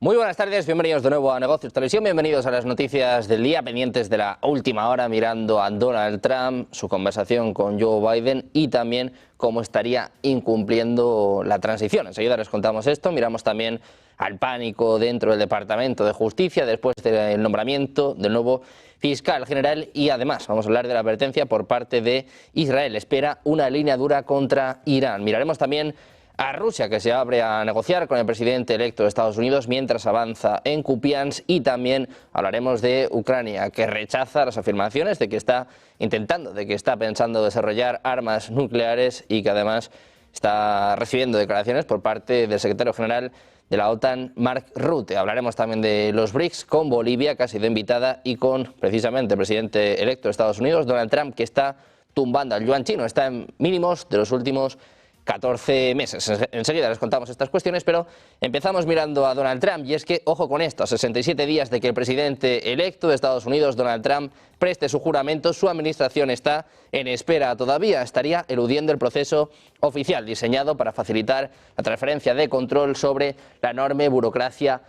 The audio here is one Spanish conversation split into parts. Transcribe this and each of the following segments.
Muy buenas tardes, bienvenidos de nuevo a Negocios Televisión, bienvenidos a las noticias del día, pendientes de la última hora, mirando a Donald Trump, su conversación con Joe Biden y también cómo estaría incumpliendo la transición. Enseguida les contamos esto, miramos también al pánico dentro del Departamento de Justicia después del nombramiento del nuevo fiscal general y además vamos a hablar de la advertencia por parte de Israel. Espera una línea dura contra Irán. Miraremos también a Rusia, que se abre a negociar con el presidente electo de Estados Unidos mientras avanza en Kupiansk, y también hablaremos de Ucrania, que rechaza las afirmaciones de que está pensando desarrollar armas nucleares y que además está recibiendo declaraciones por parte del secretario general de la OTAN, Mark Rutte. Hablaremos también de los BRICS con Bolivia, que ha sido invitada, y con precisamente el presidente electo de Estados Unidos, Donald Trump, que está tumbando al yuan chino, está en mínimos de los últimos 14 meses. Enseguida les contamos estas cuestiones, pero empezamos mirando a Donald Trump, y es que, ojo con esto, a 67 días de que el presidente electo de Estados Unidos, Donald Trump, preste su juramento, su administración está en espera todavía, estaría eludiendo el proceso oficial diseñado para facilitar la transferencia de control sobre la enorme burocracia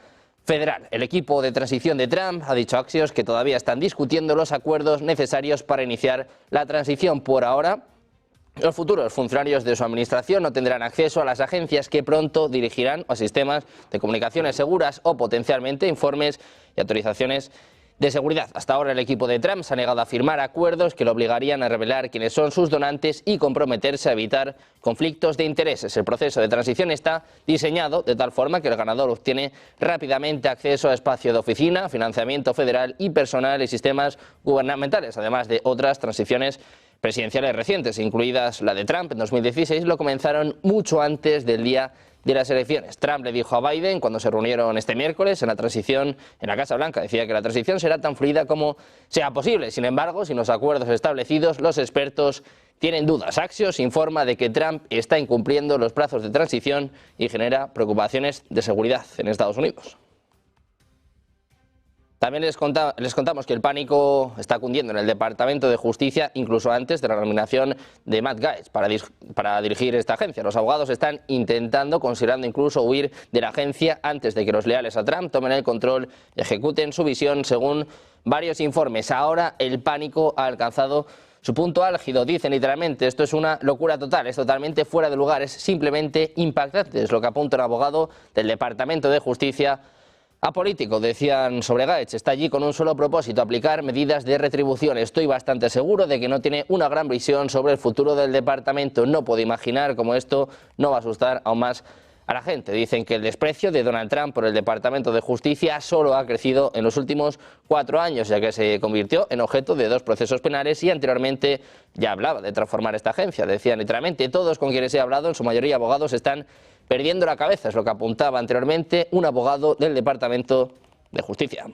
federal. El equipo de transición de Trump ha dicho a Axios que todavía están discutiendo los acuerdos necesarios para iniciar la transición. Por ahora, los futuros funcionarios de su administración no tendrán acceso a las agencias que pronto dirigirán, o a sistemas de comunicaciones seguras o potencialmente informes y autorizaciones de seguridad. Hasta ahora el equipo de Trump se ha negado a firmar acuerdos que lo obligarían a revelar quiénes son sus donantes y comprometerse a evitar conflictos de intereses. El proceso de transición está diseñado de tal forma que el ganador obtiene rápidamente acceso a espacio de oficina, financiamiento federal y personal y sistemas gubernamentales, además de otras transiciones presidenciales recientes, incluidas la de Trump en 2016, lo comenzaron mucho antes del día de las elecciones. Trump le dijo a Biden cuando se reunieron este miércoles en la transición en la Casa Blanca, decía que la transición será tan fluida como sea posible. Sin embargo, sin los acuerdos establecidos, los expertos tienen dudas. Axios informa de que Trump está incumpliendo los plazos de transición y genera preocupaciones de seguridad en Estados Unidos. También les contamos que el pánico está cundiendo en el Departamento de Justicia incluso antes de la nominación de Matt Gaetz para dirigir esta agencia. Los abogados están considerando incluso huir de la agencia antes de que los leales a Trump tomen el control y ejecuten su visión, según varios informes. Ahora el pánico ha alcanzado su punto álgido. Dicen literalmente: esto es una locura total, es totalmente fuera de lugar, es simplemente impactante. Es lo que apunta un abogado del Departamento de Justicia apolítico. Decían sobre Gaetz: está allí con un solo propósito, aplicar medidas de retribución. Estoy bastante seguro de que no tiene una gran visión sobre el futuro del departamento. No puedo imaginar cómo esto no va a asustar aún más a la gente. Dicen que el desprecio de Donald Trump por el Departamento de Justicia solo ha crecido en los últimos 4 años, ya que se convirtió en objeto de 2 procesos penales y anteriormente ya hablaba de transformar esta agencia. Decían literalmente: todos con quienes he hablado, en su mayoría abogados, están perdiendo la cabeza. Es lo que apuntaba anteriormente un abogado del Departamento de Justicia.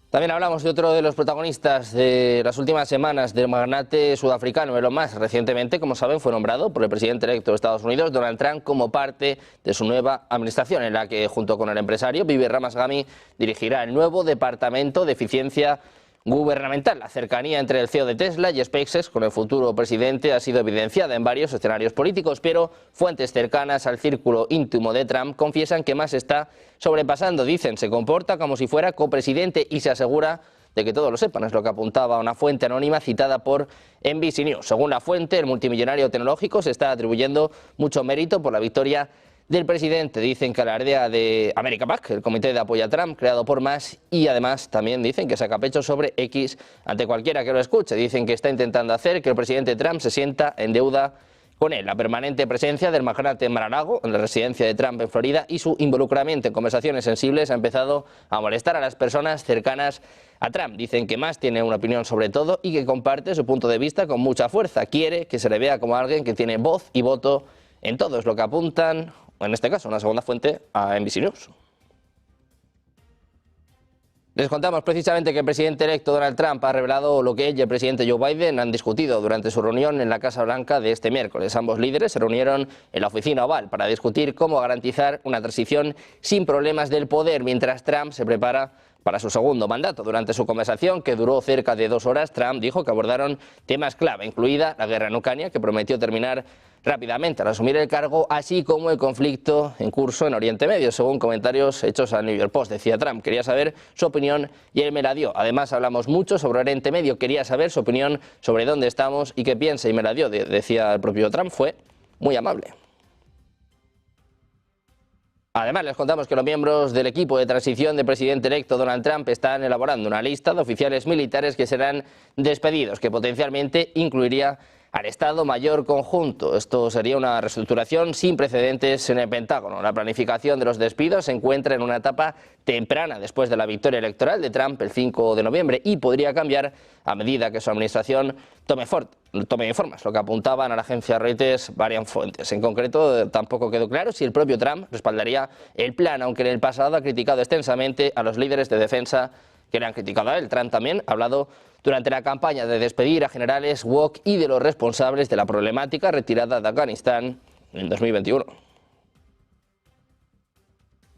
También hablamos de otro de los protagonistas de las últimas semanas, del magnate sudafricano Elon Musk. Recientemente, como saben, fue nombrado por el presidente electo de Estados Unidos, Donald Trump, como parte de su nueva administración, en la que, junto con el empresario Vivek Ramaswamy, dirigirá el nuevo Departamento de Eficiencia Gubernamental. La cercanía entre el CEO de Tesla y SpaceX con el futuro presidente ha sido evidenciada en varios escenarios políticos, pero fuentes cercanas al círculo íntimo de Trump confiesan que Musk está sobrepasando. Dicen, se comporta como si fuera copresidente y se asegura de que todos lo sepan. Es lo que apuntaba una fuente anónima citada por NBC News. Según la fuente, el multimillonario tecnológico se está atribuyendo mucho mérito por la victoria del presidente. Dicen que alardea de America PAC, el comité de apoyo a Trump, creado por Musk, y además también dicen que saca pecho sobre X ante cualquiera que lo escuche. Dicen que está intentando hacer que el presidente Trump se sienta en deuda con él. La permanente presencia del magnate en Mar-a-Lago, en la residencia de Trump en Florida, y su involucramiento en conversaciones sensibles ha empezado a molestar a las personas cercanas a Trump. Dicen que Musk tiene una opinión sobre todo y que comparte su punto de vista con mucha fuerza. Quiere que se le vea como alguien que tiene voz y voto en todo. Es lo que apuntan, en este caso, una segunda fuente, a NBC News. Les contamos precisamente que el presidente electo Donald Trump ha revelado lo que él y el presidente Joe Biden han discutido durante su reunión en la Casa Blanca de este miércoles. Ambos líderes se reunieron en la oficina oval para discutir cómo garantizar una transición sin problemas del poder, mientras Trump se prepara para su segundo mandato. Durante su conversación, que duró cerca de 2 horas, Trump dijo que abordaron temas clave, incluida la guerra en Ucrania, que prometió terminar rápidamente al asumir el cargo, así como el conflicto en curso en Oriente Medio, según comentarios hechos al New York Post. Decía Trump, quería saber su opinión y él me la dio. Además, hablamos mucho sobre Oriente Medio, quería saber su opinión sobre dónde estamos y qué piensa y me la dio. Decía el propio Trump, fue muy amable. Además, les contamos que los miembros del equipo de transición del presidente electo Donald Trump están elaborando una lista de oficiales militares que serán despedidos, que potencialmente incluiría al Estado Mayor Conjunto. Esto sería una reestructuración sin precedentes en el Pentágono. La planificación de los despidos se encuentra en una etapa temprana después de la victoria electoral de Trump el 5 de noviembre y podría cambiar a medida que su administración tome formas, lo que apuntaban a la agencia Reuters varias fuentes. En concreto, tampoco quedó claro si el propio Trump respaldaría el plan, aunque en el pasado ha criticado extensamente a los líderes de defensa que le han criticado a él. Trump también ha hablado durante la campaña de despedir a generales Wok y de los responsables de la problemática retirada de Afganistán en 2021.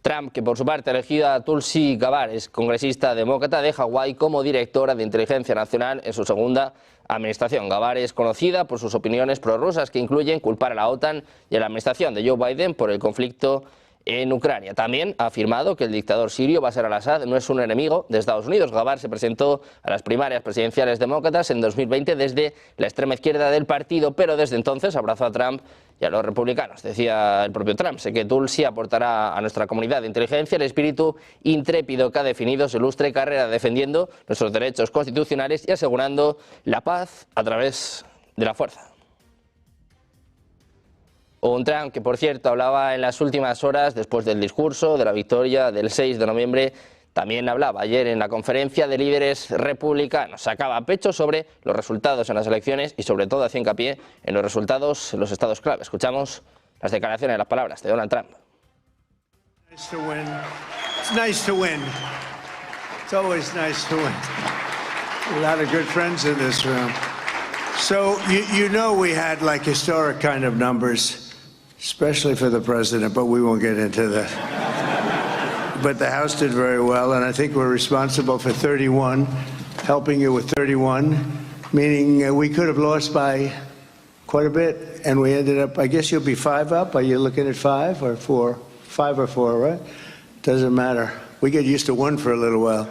Trump, que por su parte ha elegido a Tulsi Gabbard, es congresista demócrata de Hawái, como directora de Inteligencia Nacional en su segunda administración. Gabbard es conocida por sus opiniones prorrusas que incluyen culpar a la OTAN y a la administración de Joe Biden por el conflicto en Ucrania. También ha afirmado que el dictador sirio Bashar al-Assad no es un enemigo de Estados Unidos. Gabbard se presentó a las primarias presidenciales demócratas en 2020 desde la extrema izquierda del partido, pero desde entonces abrazó a Trump y a los republicanos. Decía el propio Trump, sé que Tulsi aportará a nuestra comunidad de inteligencia el espíritu intrépido que ha definido su ilustre carrera defendiendo nuestros derechos constitucionales y asegurando la paz a través de la fuerza. Un Trump que, por cierto, hablaba en las últimas horas después del discurso de la victoria del 6 de noviembre. También hablaba ayer en la conferencia de líderes republicanos. Sacaba pecho sobre los resultados en las elecciones y sobre todo hacía hincapié en los resultados en los estados clave. Escuchamos las declaraciones, las palabras de Donald Trump. It's nice to win. It's always nice to win. A lot of good friends in this room. So you know we had like historic kind of numbers, especially for the president, but we won't get into that. But the House did very well, and I think we're responsible for 31, helping you with 31, meaning we could have lost by quite a bit, and we ended up, I guess you'll be 5 up. Are you looking at 5 or 4? 5 or 4, right? Doesn't matter. We get used to 1 for a little while.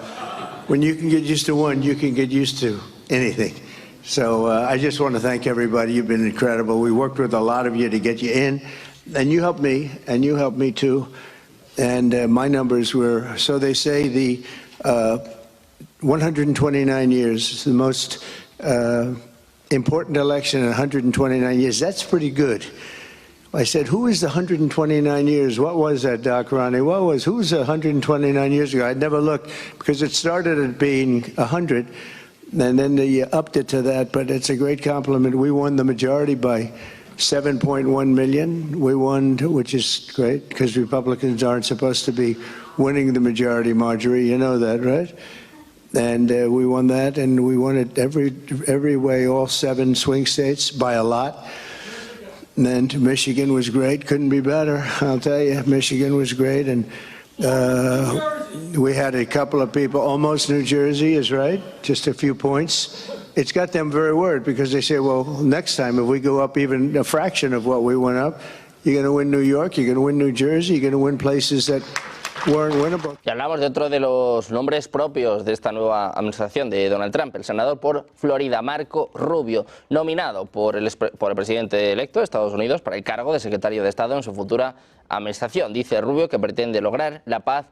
When you can get used to 1, you can get used to anything. So I just want to thank everybody. You've been incredible. We worked with a lot of you to get you in, and you helped me, and you helped me too. And my numbers were, so they say, the 129 years, the most important election in 129 years. That's pretty good. I said, who is the 129 years? What was that, Doc Ronnie? Who's 129 years ago? I'd never looked because it started at being 100. And then they upped it to that, but it's a great compliment. We won the majority by 7.1 million. We won, which is great, because Republicans aren't supposed to be winning the majority, Marjorie. You know that, right? And we won that, and we won it every way, all 7 swing states by a lot. And then Michigan was great, couldn't be better, I'll tell you. Michigan was great, and we had a couple of people, almost New Jersey is right, just a few points. It's got them very worried because they say, well, next time if we go up even a fraction of what we went up, you're going to win New York, you're going to win New Jersey, you're going to win places that weren't winnable. Y hablamos de otro de los nombres propios de esta nueva administración de Donald Trump, el senador por Florida, Marco Rubio, nominado por el presidente electo de Estados Unidos para el cargo de secretario de Estado en su futura administración. Dice Rubio que pretende lograr la paz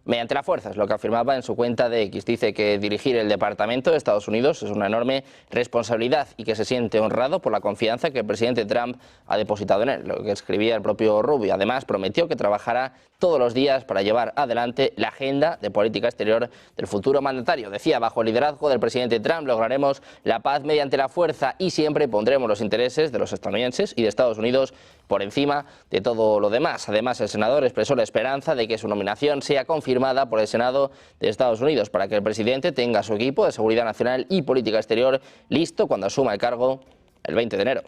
mediante la fuerza, es lo que afirmaba en su cuenta de X. Dice que dirigir el Departamento de Estados Unidos es una enorme responsabilidad y que se siente honrado por la confianza que el presidente Trump ha depositado en él, lo que escribía el propio Rubio. Además, prometió que trabajará todos los días para llevar adelante la agenda de política exterior del futuro mandatario. Decía, bajo el liderazgo del presidente Trump lograremos la paz mediante la fuerza y siempre pondremos los intereses de los estadounidenses y de Estados Unidos por encima de todo lo demás. Además, el senador expresó la esperanza de que su nominación sea confirmada por el Senado de Estados Unidos para que el presidente tenga su equipo de seguridad nacional y política exterior listo cuando asuma el cargo el 20 de enero.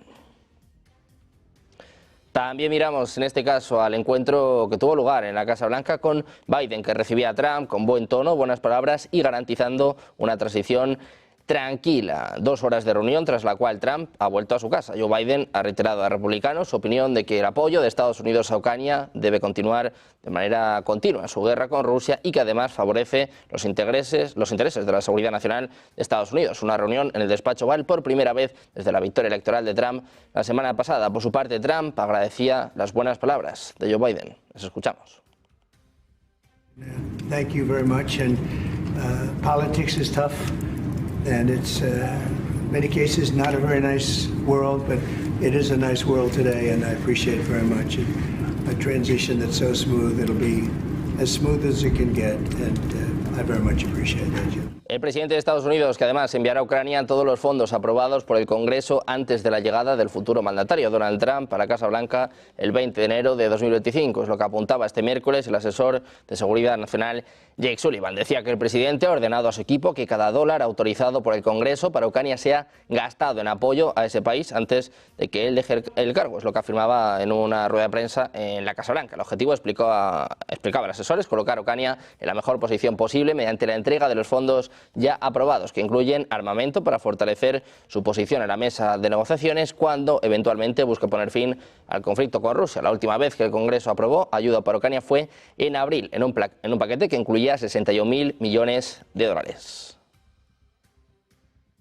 También miramos en este caso al encuentro que tuvo lugar en la Casa Blanca con Biden, que recibía a Trump con buen tono, buenas palabras y garantizando una transición tranquila. 2 horas de reunión tras la cual Trump ha vuelto a su casa. Joe Biden ha reiterado a republicanos su opinión de que el apoyo de Estados Unidos a Ucrania debe continuar de manera continua en su guerra con Rusia y que además favorece los intereses de la seguridad nacional de Estados Unidos. Una reunión en el despacho Oval por primera vez desde la victoria electoral de Trump la semana pasada. Por su parte, Trump agradecía las buenas palabras de Joe Biden. Les escuchamos. Thank you very much. And politics is tough, and it's in many cases not a very nice world, but it is a nice world today, and I appreciate it very much. A transition that's so smooth, it'll be as smooth as it can get, and I very much appreciate that, Jim. El presidente de Estados Unidos, que además enviará a Ucrania todos los fondos aprobados por el Congreso antes de la llegada del futuro mandatario Donald Trump a la Casa Blanca el 20 de enero de 2025. Es lo que apuntaba este miércoles el asesor de Seguridad Nacional Jake Sullivan. Decía que el presidente ha ordenado a su equipo que cada dólar autorizado por el Congreso para Ucrania sea gastado en apoyo a ese país antes de que él deje el cargo. Es lo que afirmaba en una rueda de prensa en la Casa Blanca. El objetivo, explicaba el asesor, es colocar a Ucrania en la mejor posición posible mediante la entrega de los fondos ya aprobados, que incluyen armamento para fortalecer su posición en la mesa de negociaciones cuando eventualmente busque poner fin al conflicto con Rusia. La última vez que el Congreso aprobó ayuda para Ucrania fue en abril, en un paquete que incluía 61.000 millones de dólares.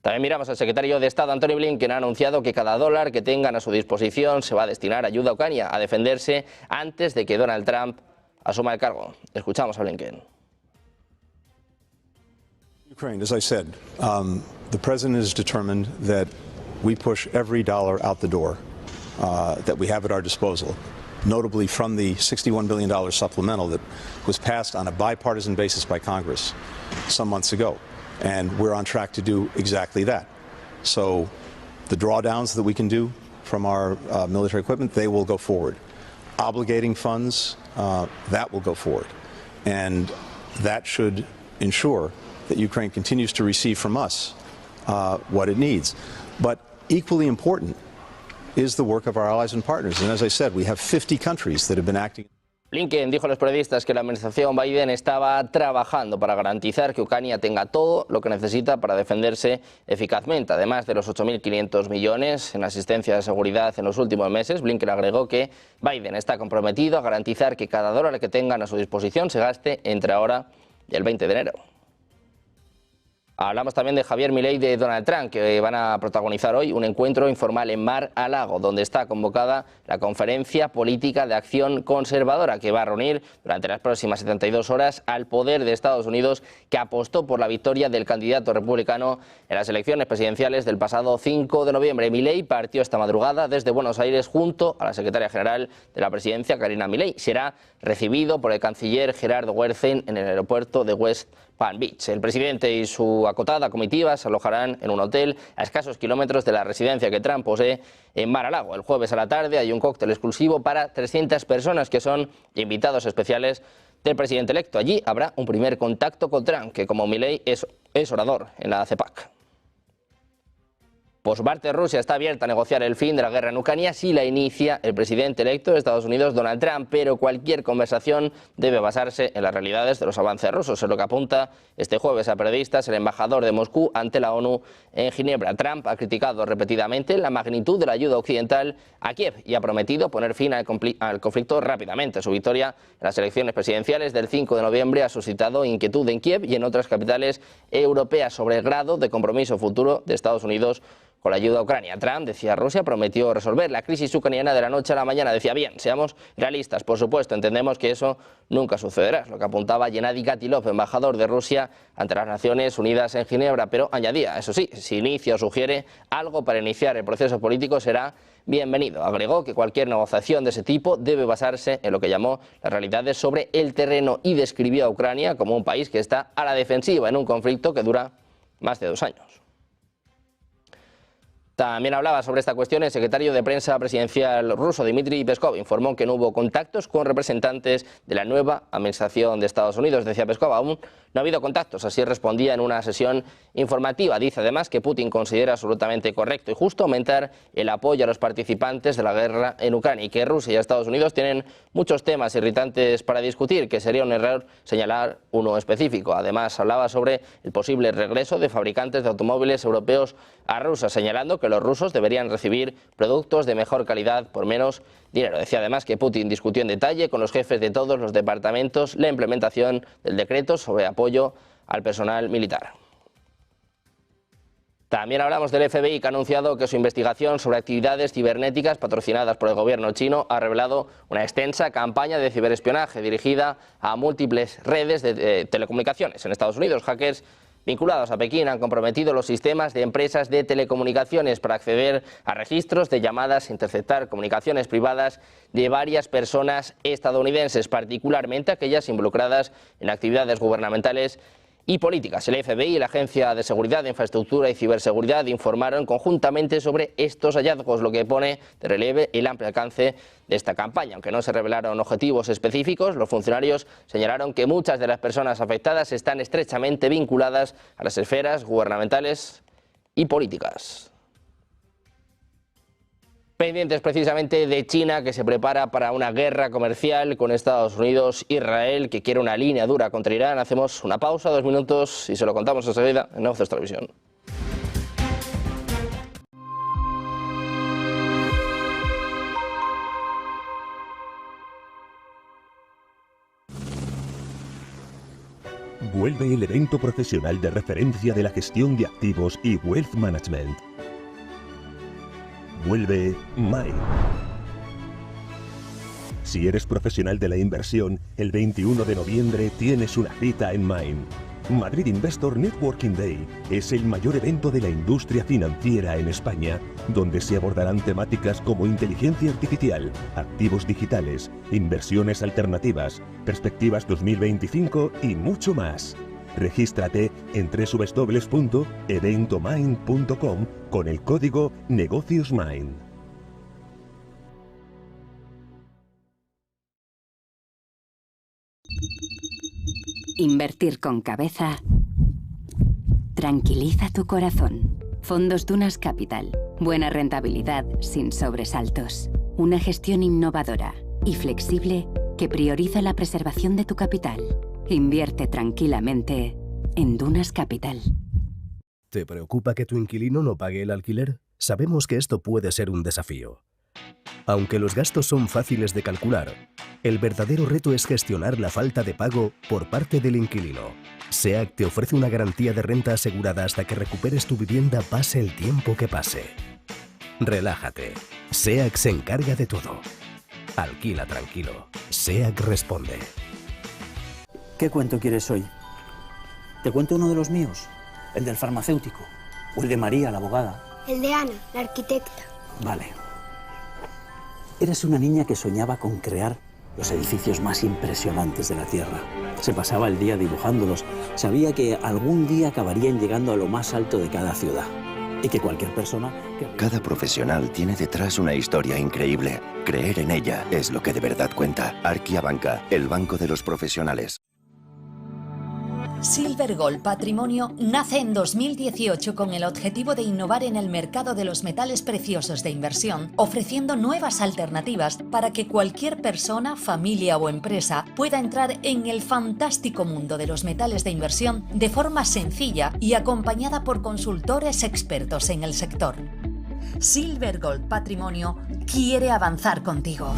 También miramos al secretario de Estado, Antony Blinken, ha anunciado que cada dólar que tengan a su disposición se va a destinar a ayuda a Ucrania a defenderse antes de que Donald Trump asuma el cargo. Escuchamos a Blinken. Ukraine, as I said, the president is determined that we push every dollar out the door that we have at our disposal, notably from the $61 billion supplemental that was passed on a bipartisan basis by Congress some months ago. And we're on track to do exactly that. So the drawdowns that we can do from our military equipment, they will go forward. Obligating funds, that will go forward. And that should ensure that Ukraine continues to receive from us what it needs. But equally important is the work of our allies and partners. And as I said, we have 50 countries that have been acting. Blinken dijo a los periodistas que la administración Biden estaba trabajando para garantizar que Ucrania tenga todo lo que necesita para defenderse eficazmente. Además de los 8.500 millones en asistencia de seguridad en los últimos meses, Blinken agregó que Biden está comprometido a garantizar que cada dólar que tengan a su disposición se gaste entre ahora y el 20 de enero. Hablamos también de Javier Milei y de Donald Trump, que van a protagonizar hoy un encuentro informal en Mar-a-Lago, donde está convocada la Conferencia Política de Acción Conservadora, que va a reunir durante las próximas 72 horas al poder de Estados Unidos, que apostó por la victoria del candidato republicano en las elecciones presidenciales del pasado 5 de noviembre. Milei partió esta madrugada desde Buenos Aires junto a la secretaria general de la presidencia, Karina Milei. Será recibido por el canciller Gerardo Wertheim en el aeropuerto de West Palm Beach. El presidente y su acotada comitiva se alojarán en un hotel a escasos kilómetros de la residencia que Trump posee en Mar-a-Lago. El jueves a la tarde hay un cóctel exclusivo para 300 personas que son invitados especiales del presidente electo. Allí habrá un primer contacto con Trump, que como Milei es orador en la CEPAC. Por su parte, Rusia está abierta a negociar el fin de la guerra en Ucrania si la inicia el presidente electo de Estados Unidos, Donald Trump, pero cualquier conversación debe basarse en las realidades de los avances rusos. Es lo que apunta este jueves a periodistas el embajador de Moscú ante la ONU en Ginebra. Trump ha criticado repetidamente la magnitud de la ayuda occidental a Kiev y ha prometido poner fin al conflicto rápidamente. Su victoria en las elecciones presidenciales del 5 de noviembre ha suscitado inquietud en Kiev y en otras capitales europeas sobre el grado de compromiso futuro de Estados Unidos con la ayuda a Ucrania. Trump, decía, Rusia prometió resolver la crisis ucraniana de la noche a la mañana. Decía, bien, seamos realistas, por supuesto, entendemos que eso nunca sucederá. Es lo que apuntaba Gennady Gatilov, embajador de Rusia ante las Naciones Unidas en Ginebra, pero añadía, eso sí, si inicia o sugiere algo para iniciar el proceso político será bienvenido. Agregó que cualquier negociación de ese tipo debe basarse en lo que llamó las realidades sobre el terreno y describió a Ucrania como un país que está a la defensiva en un conflicto que dura más de 2 años. También hablaba sobre esta cuestión el secretario de prensa presidencial ruso, Dmitry Peskov. Informó que no hubo contactos con representantes de la nueva administración de Estados Unidos. Decía Peskov, aún no ha habido contactos. Así respondía en una sesión informativa. Dice además que Putin considera absolutamente correcto y justo aumentar el apoyo a los participantes de la guerra en Ucrania y que Rusia y Estados Unidos tienen muchos temas irritantes para discutir, que sería un error señalar uno específico. Además, hablaba sobre el posible regreso de fabricantes de automóviles europeos a Rusia, señalando que los rusos deberían recibir productos de mejor calidad por menos dinero. Decía además que Putin discutió en detalle con los jefes de todos los departamentos la implementación del decreto sobre apoyo al personal militar. También hablamos del FBI, que ha anunciado que su investigación sobre actividades cibernéticas patrocinadas por el gobierno chino ha revelado una extensa campaña de ciberespionaje dirigida a múltiples redes de telecomunicaciones en Estados Unidos. Hackers vinculados a Pekín han comprometido los sistemas de empresas de telecomunicaciones para acceder a registros de llamadas e interceptar comunicaciones privadas de varias personas estadounidenses, particularmente aquellas involucradas en actividades gubernamentales y políticas. El FBI y la Agencia de Seguridad de Infraestructura y Ciberseguridad informaron conjuntamente sobre estos hallazgos, lo que pone de relieve el amplio alcance de esta campaña. Aunque no se revelaron objetivos específicos, los funcionarios señalaron que muchas de las personas afectadas están estrechamente vinculadas a las esferas gubernamentales y políticas. Pendientes precisamente de China, que se prepara para una guerra comercial con Estados Unidos, Israel, que quiere una línea dura contra Irán. Hacemos una pausa, 2 minutos, y se lo contamos enseguida en Negocios Televisión. Vuelve el evento profesional de referencia de la gestión de activos y Wealth Management. Vuelve Main. Si eres profesional de la inversión, el 21 de noviembre tienes una cita en Main. Madrid Investor Networking Day es el mayor evento de la industria financiera en España, donde se abordarán temáticas como inteligencia artificial, activos digitales, inversiones alternativas, perspectivas 2025 y mucho más. Regístrate en www.eventomain.com con el código NEGOCIOSMAIN. Invertir con cabeza tranquiliza tu corazón. Fondos Dunas Capital. Buena rentabilidad sin sobresaltos. Una gestión innovadora y flexible que prioriza la preservación de tu capital. Invierte tranquilamente en Dunas Capital. ¿Te preocupa que tu inquilino no pague el alquiler? Sabemos que esto puede ser un desafío. Aunque los gastos son fáciles de calcular, el verdadero reto es gestionar la falta de pago por parte del inquilino. SEAC te ofrece una garantía de renta asegurada hasta que recuperes tu vivienda, pase el tiempo que pase. Relájate. SEAC se encarga de todo. Alquila tranquilo. SEAC responde. ¿Qué cuento quieres hoy? ¿Te cuento uno de los míos? ¿El del farmacéutico? ¿O el de María, la abogada? El de Ana, la arquitecta. Vale. Eres una niña que soñaba con crear los edificios más impresionantes de la Tierra. Se pasaba el día dibujándolos. Sabía que algún día acabarían llegando a lo más alto de cada ciudad. Y que cualquier persona... Cada profesional tiene detrás una historia increíble. Creer en ella es lo que de verdad cuenta. Arquia Banca, el banco de los profesionales. Silver Gold Patrimonio nace en 2018 con el objetivo de innovar en el mercado de los metales preciosos de inversión, ofreciendo nuevas alternativas para que cualquier persona, familia o empresa pueda entrar en el fantástico mundo de los metales de inversión de forma sencilla y acompañada por consultores expertos en el sector. Silver Gold Patrimonio quiere avanzar contigo.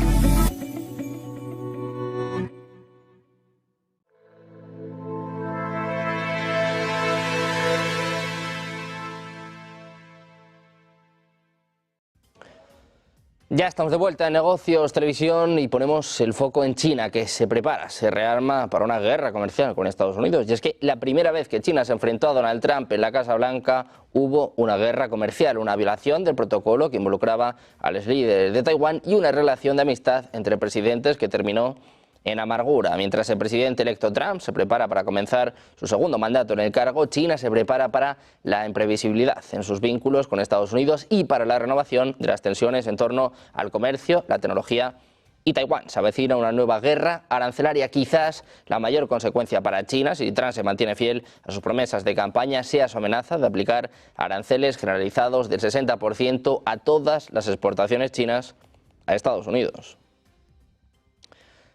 Ya estamos de vuelta en Negocios Televisión y ponemos el foco en China, que se prepara, se rearma para una guerra comercial con Estados Unidos. Y es que la primera vez que China se enfrentó a Donald Trump en la Casa Blanca hubo una guerra comercial, una violación del protocolo que involucraba a los líderes de Taiwán y una relación de amistad entre presidentes que terminó en amargura. Mientras el presidente electo Trump se prepara para comenzar su segundo mandato en el cargo, China se prepara para la imprevisibilidad en sus vínculos con Estados Unidos y para la renovación de las tensiones en torno al comercio, la tecnología y Taiwán. Se avecina una nueva guerra arancelaria, quizás la mayor consecuencia para China, si Trump se mantiene fiel a sus promesas de campaña, sea su amenaza de aplicar aranceles generalizados del 60% a todas las exportaciones chinas a Estados Unidos.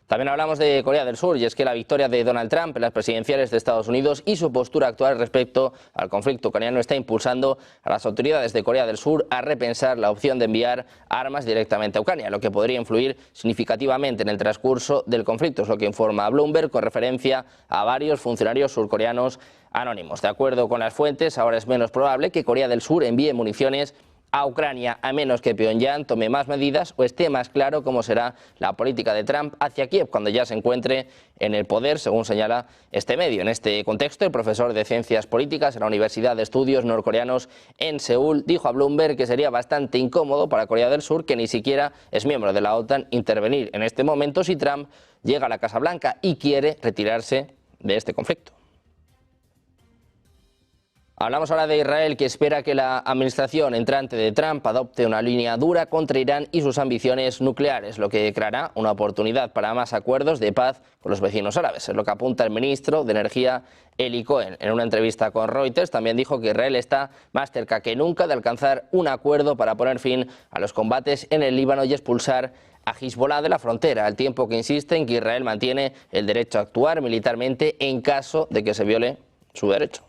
También hablamos de Corea del Sur, y es que la victoria de Donald Trump en las presidenciales de Estados Unidos y su postura actual respecto al conflicto ucraniano está impulsando a las autoridades de Corea del Sur a repensar la opción de enviar armas directamente a Ucrania, lo que podría influir significativamente en el transcurso del conflicto, es lo que informa Bloomberg con referencia a varios funcionarios surcoreanos anónimos. De acuerdo con las fuentes, ahora es menos probable que Corea del Sur envíe municiones a Ucrania, a menos que Pyongyang tome más medidas o esté más claro cómo será la política de Trump hacia Kiev cuando ya se encuentre en el poder, según señala este medio. En este contexto, el profesor de Ciencias Políticas en la Universidad de Estudios Norcoreanos en Seúl dijo a Bloomberg que sería bastante incómodo para Corea del Sur, que ni siquiera es miembro de la OTAN, intervenir en este momento si Trump llega a la Casa Blanca y quiere retirarse de este conflicto. Hablamos ahora de Israel, que espera que la administración entrante de Trump adopte una línea dura contra Irán y sus ambiciones nucleares, lo que creará una oportunidad para más acuerdos de paz con los vecinos árabes. Es lo que apunta el ministro de Energía, Eli Cohen. En una entrevista con Reuters también dijo que Israel está más cerca que nunca de alcanzar un acuerdo para poner fin a los combates en el Líbano y expulsar a Hezbollah de la frontera, al tiempo que insiste en que Israel mantiene el derecho a actuar militarmente en caso de que se viole su derecho.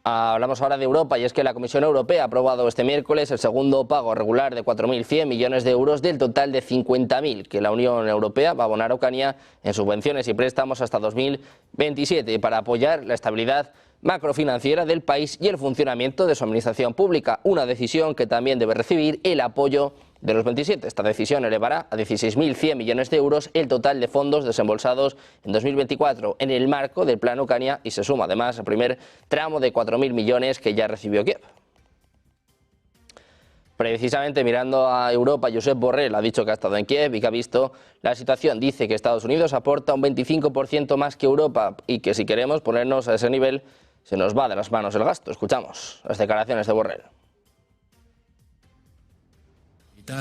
Hablamos ahora de Europa, y es que la Comisión Europea ha aprobado este miércoles el segundo pago regular de 4.100 millones de euros del total de 50.000 que la Unión Europea va a abonar a Ucrania en subvenciones y préstamos hasta 2027 para apoyar la estabilidad macrofinanciera del país y el funcionamiento de su administración pública, una decisión que también debe recibir el apoyo de los 27. Esta decisión elevará a 16.100 millones de euros el total de fondos desembolsados en 2024 en el marco del Plan Ucrania y se suma además al primer tramo de 4.000 millones que ya recibió Kiev. Precisamente mirando a Europa, Josep Borrell ha dicho que ha estado en Kiev y que ha visto la situación. Dice que Estados Unidos aporta un 25% más que Europa y que si queremos ponernos a ese nivel se nos va de las manos el gasto. Escuchamos las declaraciones de Borrell.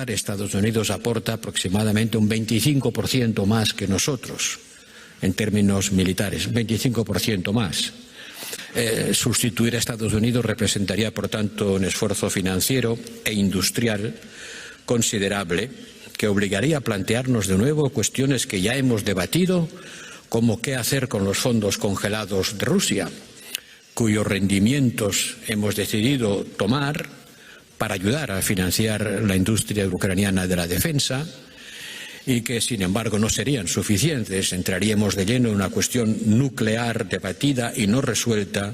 Estados Unidos aporta aproximadamente un 25% más que nosotros en términos militares, un 25% más. Sustituir a Estados Unidos representaría, por tanto, un esfuerzo financiero e industrial considerable que obligaría a plantearnos de nuevo cuestiones que ya hemos debatido, como qué hacer con los fondos congelados de Rusia, cuyos rendimientos hemos decidido tomar para ayudar a financiar la industria ucraniana de la defensa y que, sin embargo, no serían suficientes. Entraríamos de lleno en una cuestión nuclear debatida y no resuelta,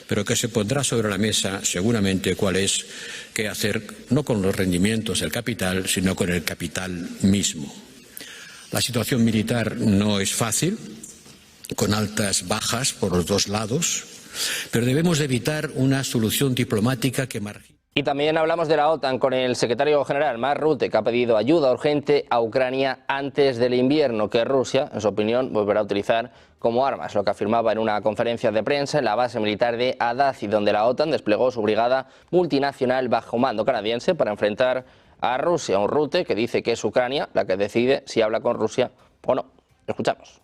pero que se pondrá sobre la mesa seguramente cuál es qué hacer no con los rendimientos del capital, sino con el capital mismo. La situación militar no es fácil, con altas bajas por los dos lados, pero debemos evitar una solución diplomática que margine. Y también hablamos de la OTAN con el secretario general Mark Rutte, que ha pedido ayuda urgente a Ucrania antes del invierno que Rusia, en su opinión, volverá a utilizar como armas, lo que afirmaba en una conferencia de prensa en la base militar de Adazi, donde la OTAN desplegó su brigada multinacional bajo mando canadiense para enfrentar a Rusia. Un Rutte que dice que es Ucrania la que decide si habla con Rusia o no. Escuchamos.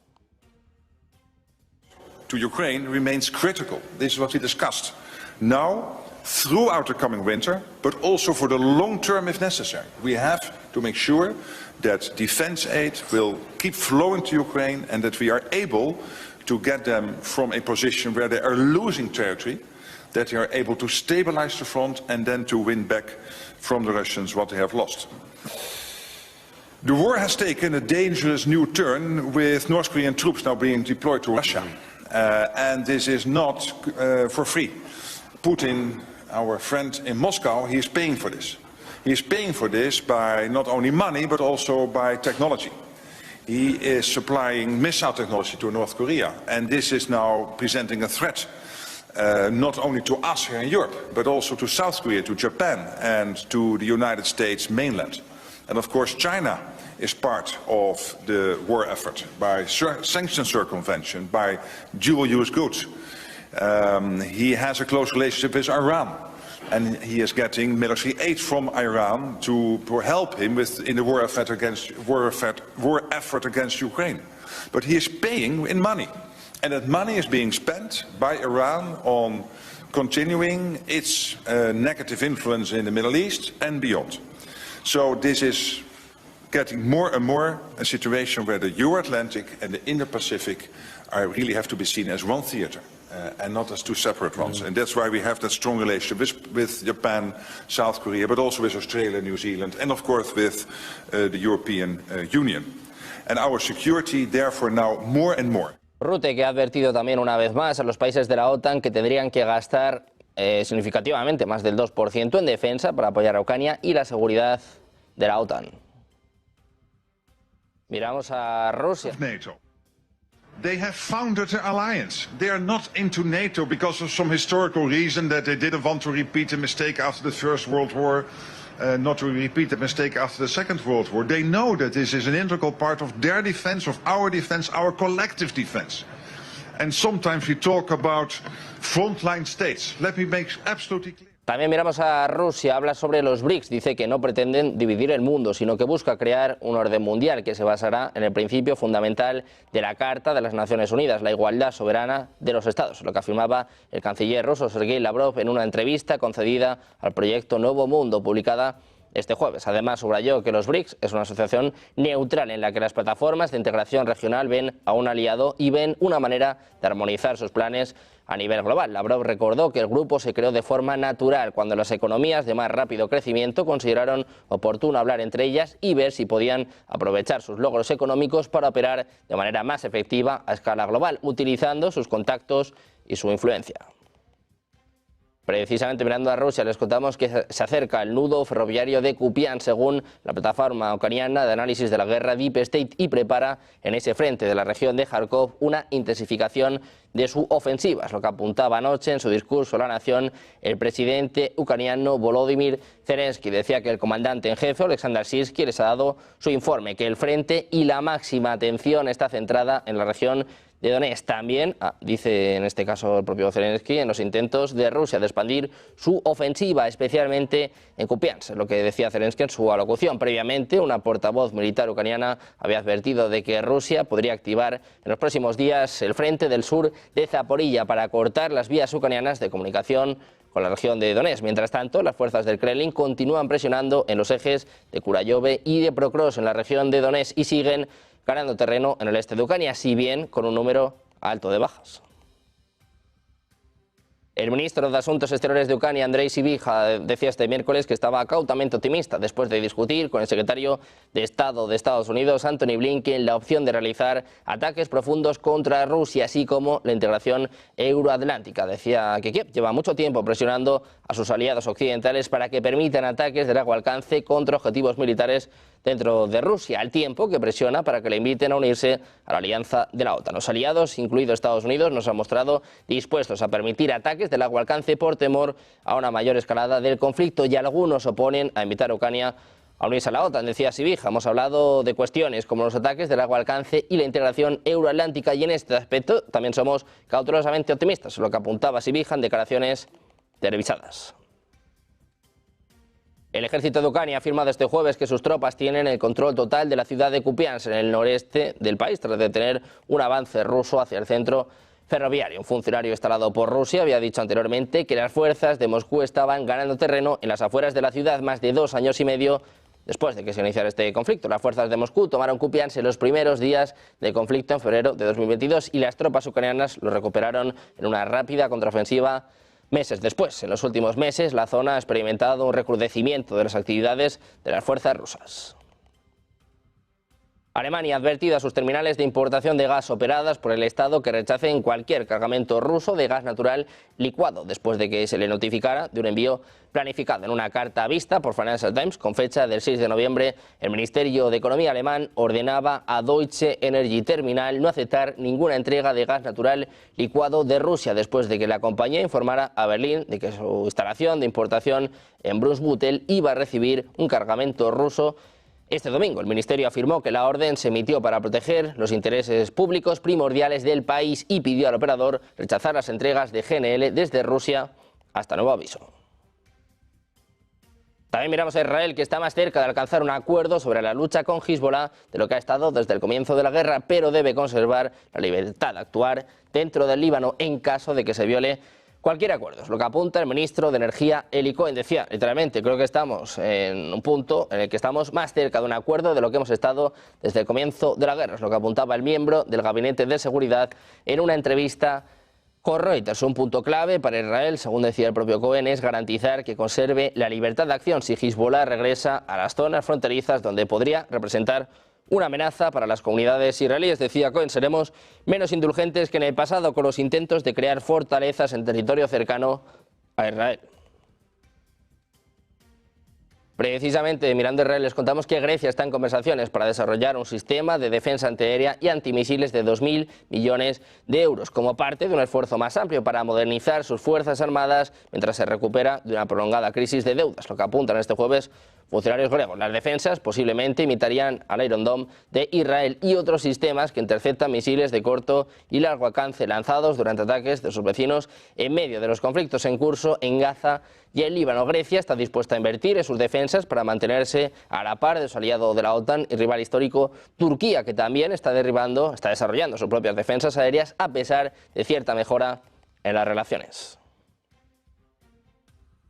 To Ukraine remains critical. This is what we discussed. Now, throughout the coming winter, but also for the long term if necessary. We have to make sure that defense aid will keep flowing to Ukraine and that we are able to get them from a position where they are losing territory, that they are able to stabilize the front and then to win back from the Russians what they have lost. The war has taken a dangerous new turn with North Korean troops now being deployed to Russia. And this is not for free. Putin, our friend in Moscow, he is paying for this. He is paying for this by not only money, but also by technology. He is supplying missile technology to North Korea, and this is now presenting a threat, not only to us here in Europe, but also to South Korea, to Japan, and to the United States mainland. And of course, China is part of the war effort by sanction circumvention, by dual-use goods. He has a close relationship with Iran, and he is getting military aid from Iran to help him in the war effort against Ukraine. But he is paying in money, and that money is being spent by Iran on continuing its negative influence in the Middle East and beyond. So this is getting more and more a situation where the Euro-Atlantic and the Indo-Pacific really have to be seen as one theater and not as two separate ones. And that's why we have that strong relationship with Japan, South Korea, but also with Australia, New Zealand, and of course with the European Union. And our security, therefore, now more and more. Rutte, que ha advertido también una vez más a los países de la OTAN que tendrían que gastar significativamente más del 2% en defensa para apoyar a Ucrania y la seguridad de la OTAN. Miramos a Rusia. NATO. They have founded an alliance. They are not into NATO because of some historical reason that they didn't want to repeat the mistake after the First World War, not to repeat the mistake after the Second World War. They know that this is an integral part of their defense, of our collective defense. And sometimes we talk about frontline states. Let me make absolutely clear. También miramos a Rusia, habla sobre los BRICS, dice que no pretenden dividir el mundo, sino que busca crear un orden mundial que se basará en el principio fundamental de la Carta de las Naciones Unidas, la igualdad soberana de los Estados, lo que afirmaba el canciller ruso Sergei Lavrov en una entrevista concedida al proyecto Nuevo Mundo, publicada este jueves. Además, subrayó que los BRICS es una asociación neutral en la que las plataformas de integración regional ven a un aliado y ven una manera de armonizar sus planes a nivel global. Lavrov recordó que el grupo se creó de forma natural cuando las economías de más rápido crecimiento consideraron oportuno hablar entre ellas y ver si podían aprovechar sus logros económicos para operar de manera más efectiva a escala global, utilizando sus contactos y su influencia. Precisamente mirando a Rusia, les contamos que se acerca el nudo ferroviario de Kupiansk, según la plataforma ucraniana de análisis de la guerra Deep State, y prepara en ese frente de la región de Kharkov una intensificación de su ofensiva. Es lo que apuntaba anoche en su discurso a la nación el presidente ucraniano Volodymyr Zelensky. Decía que el comandante en jefe, Oleksandr Syrskyi, les ha dado su informe, que el frente y la máxima atención está centrada en la región de Donetsk. También, dice en este caso el propio Zelensky, en los intentos de Rusia de expandir su ofensiva, especialmente en Kupiansk, lo que decía Zelensky en su alocución. Previamente, una portavoz militar ucraniana había advertido de que Rusia podría activar en los próximos días el frente del sur de Zaporilla para cortar las vías ucranianas de comunicación con la región de Donetsk. Mientras tanto, las fuerzas del Kremlin continúan presionando en los ejes de Kurayove y de Prokros en la región de Donetsk y siguen ganando terreno en el este de Ucrania, si bien con un número alto de bajas. El ministro de Asuntos Exteriores de Ucrania, Andrei Sybiha, decía este miércoles que estaba cautamente optimista después de discutir con el secretario de Estado de Estados Unidos, Antony Blinken, la opción de realizar ataques profundos contra Rusia, así como la integración euroatlántica. Decía que Kiev lleva mucho tiempo presionando a sus aliados occidentales para que permitan ataques de largo alcance contra objetivos militares dentro de Rusia, al tiempo que presiona para que le inviten a unirse a la alianza de la OTAN. Los aliados, incluido Estados Unidos, nos han mostrado dispuestos a permitir ataques de largo alcance por temor a una mayor escalada del conflicto, y algunos oponen a invitar a Ucrania a unirse a la OTAN. Decía Sybiha, hemos hablado de cuestiones como los ataques de largo alcance y la integración euroatlántica, y en este aspecto también somos cautelosamente optimistas, lo que apuntaba Sybiha en declaraciones televisadas. El ejército de Ucrania ha afirmado este jueves que sus tropas tienen el control total de la ciudad de Kupiansk, en el noreste del país, tras detener un avance ruso hacia el centro ferroviario. Un funcionario instalado por Rusia había dicho anteriormente que las fuerzas de Moscú estaban ganando terreno en las afueras de la ciudad más de 2 años y medio después de que se iniciara este conflicto. Las fuerzas de Moscú tomaron Kupiansk en los primeros días del conflicto en febrero de 2022 y las tropas ucranianas lo recuperaron en una rápida contraofensiva meses después. En los últimos meses, la zona ha experimentado un recrudecimiento de las actividades de las fuerzas rusas. Alemania ha advertido a sus terminales de importación de gas operadas por el Estado que rechacen cualquier cargamento ruso de gas natural licuado, después de que se le notificara de un envío planificado. En una carta vista por Financial Times con fecha del 6 de noviembre, el Ministerio de Economía alemán ordenaba a Deutsche Energy Terminal no aceptar ninguna entrega de gas natural licuado de Rusia, después de que la compañía informara a Berlín de que su instalación de importación en Brunsbüttel iba a recibir un cargamento ruso Este domingo el Ministerio afirmó que la orden se emitió para proteger los intereses públicos primordiales del país y pidió al operador rechazar las entregas de GNL desde Rusia hasta nuevo aviso. También miramos a Israel, que está más cerca de alcanzar un acuerdo sobre la lucha con Hezbollah de lo que ha estado desde el comienzo de la guerra, pero debe conservar la libertad de actuar dentro del Líbano en caso de que se viole cualquier acuerdo. Es lo que apunta el ministro de Energía, Eli Cohen. Decía, literalmente, creo que estamos en un punto en el que estamos más cerca de un acuerdo de lo que hemos estado desde el comienzo de la guerra. Es lo que apuntaba el miembro del Gabinete de Seguridad en una entrevista con Reuters. Un punto clave para Israel, según decía el propio Cohen, es garantizar que conserve la libertad de acción si Hezbollah regresa a las zonas fronterizas donde podría representar una amenaza para las comunidades israelíes. Decía Cohen, seremos menos indulgentes que en el pasado con los intentos de crear fortalezas en territorio cercano a Israel. Precisamente, mirando Israel, les contamos que Grecia está en conversaciones para desarrollar un sistema de defensa antiaérea y antimisiles de 2.000 millones de euros, como parte de un esfuerzo más amplio para modernizar sus fuerzas armadas mientras se recupera de una prolongada crisis de deudas, lo que apuntan este jueves funcionarios griegos. Las defensas posiblemente imitarían al Iron Dome de Israel y otros sistemas que interceptan misiles de corto y largo alcance lanzados durante ataques de sus vecinos en medio de los conflictos en curso en Gaza y en Líbano. Grecia está dispuesta a invertir en sus defensas para mantenerse a la par de su aliado de la OTAN y rival histórico Turquía, que también está desarrollando sus propias defensas aéreas a pesar de cierta mejora en las relaciones.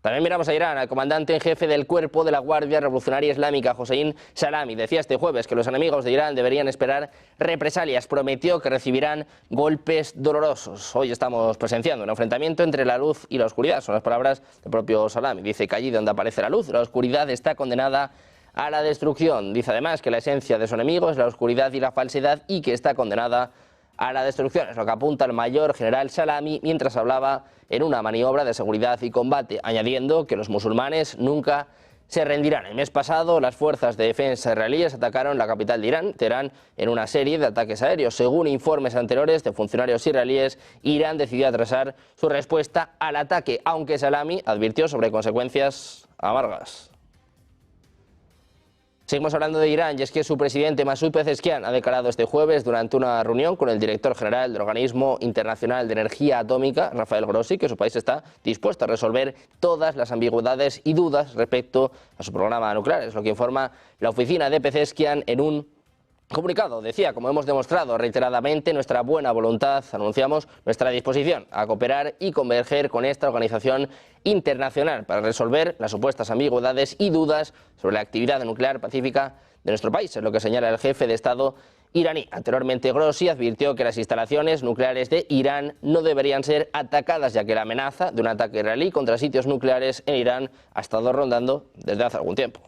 También miramos a Irán. El comandante en jefe del cuerpo de la Guardia Revolucionaria Islámica, Hossein Salami, decía este jueves que los enemigos de Irán deberían esperar represalias. Prometió que recibirán golpes dolorosos. Hoy estamos presenciando un enfrentamiento entre la luz y la oscuridad. Son las palabras del propio Salami. Dice que allí donde aparece la luz, la oscuridad está condenada a la destrucción. Dice además que la esencia de su enemigo es la oscuridad y la falsedad y que está condenada a la destrucción. Es lo que apunta el mayor general Salami mientras hablaba en una maniobra de seguridad y combate, añadiendo que los musulmanes nunca se rendirán. El mes pasado, las fuerzas de defensa israelíes atacaron la capital de Irán, Teherán, en una serie de ataques aéreos. Según informes anteriores de funcionarios israelíes, Irán decidió atrasar su respuesta al ataque, aunque Salami advirtió sobre consecuencias amargas. Seguimos hablando de Irán, y es que su presidente Masoud Pezeshkian ha declarado este jueves durante una reunión con el director general del Organismo Internacional de Energía Atómica, Rafael Grossi, que su país está dispuesto a resolver todas las ambigüedades y dudas respecto a su programa nuclear. Es lo que informa la oficina de Pezeshkian en un comunicado. Decía, como hemos demostrado reiteradamente nuestra buena voluntad, anunciamos nuestra disposición a cooperar y converger con esta organización internacional para resolver las supuestas ambigüedades y dudas sobre la actividad nuclear pacífica de nuestro país, es lo que señala el jefe de Estado iraní. Anteriormente, Grossi advirtió que las instalaciones nucleares de Irán no deberían ser atacadas, ya que la amenaza de un ataque israelí contra sitios nucleares en Irán ha estado rondando desde hace algún tiempo.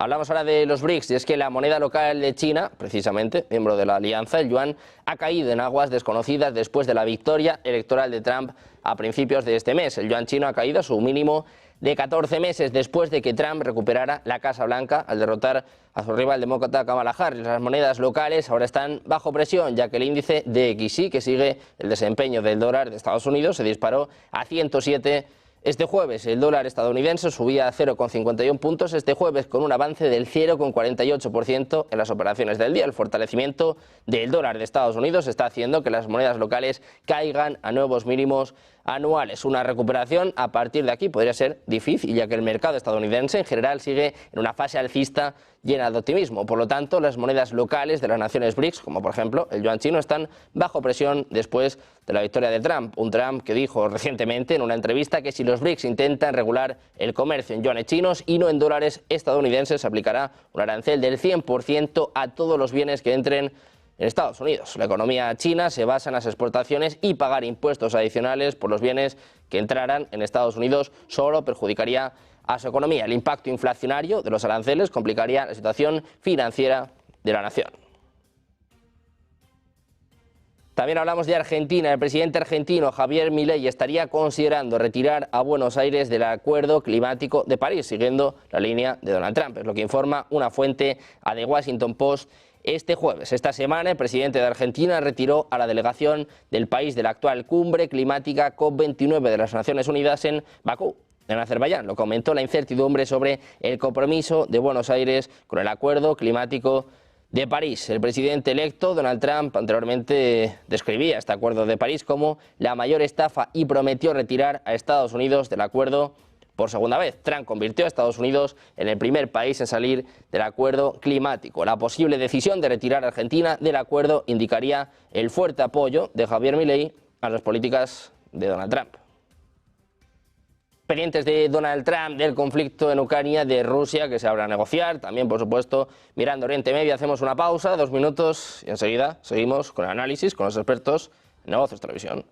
Hablamos ahora de los BRICS, y es que la moneda local de China, precisamente, miembro de la alianza, el yuan, ha caído en aguas desconocidas después de la victoria electoral de Trump a principios de este mes. El yuan chino ha caído a su mínimo de 14 meses después de que Trump recuperara la Casa Blanca al derrotar a su rival demócrata Kamala Harris. Las monedas locales ahora están bajo presión, ya que el índice DXY, que sigue el desempeño del dólar de Estados Unidos, se disparó a 107 este jueves. El dólar estadounidense subía a 0,51 puntos este jueves, con un avance del 0,48% en las operaciones del día. El fortalecimiento del dólar de Estados Unidos está haciendo que las monedas locales caigan a nuevos mínimos anuales. Una recuperación a partir de aquí podría ser difícil, ya que el mercado estadounidense en general sigue en una fase alcista llena de optimismo. Por lo tanto, las monedas locales de las naciones BRICS, como por ejemplo el yuan chino, están bajo presión después de la victoria de Trump. Un Trump que dijo recientemente en una entrevista que si los BRICS intentan regular el comercio en yuanes chinos y no en dólares estadounidenses, se aplicará un arancel del 100% a todos los bienes que entren en Estados Unidos. La economía china se basa en las exportaciones y pagar impuestos adicionales por los bienes que entraran en Estados Unidos solo perjudicaría a su economía. El impacto inflacionario de los aranceles complicaría la situación financiera de la nación. También hablamos de Argentina. El presidente argentino Javier Milei estaría considerando retirar a Buenos Aires del Acuerdo Climático de París, siguiendo la línea de Donald Trump. Es lo que informa una fuente a The Washington Post este jueves. Esta semana el presidente de Argentina retiró a la delegación del país de la actual cumbre climática COP29 de las Naciones Unidas en Bakú. en Azerbaiyán. Lo comentó la incertidumbre sobre el compromiso de Buenos Aires con el Acuerdo Climático de París. El presidente electo, Donald Trump, anteriormente describía este Acuerdo de París como la mayor estafa y prometió retirar a Estados Unidos del acuerdo por segunda vez. Trump convirtió a Estados Unidos en el primer país en salir del acuerdo climático. La posible decisión de retirar a Argentina del acuerdo indicaría el fuerte apoyo de Javier Milei a las políticas de Donald Trump. Pendientes de Donald Trump, del conflicto en Ucrania, de Rusia, que se habrá a negociar. También, por supuesto, mirando Oriente Medio, hacemos una pausa, 2 minutos, y enseguida seguimos con el análisis, con los expertos en Negocios Televisión.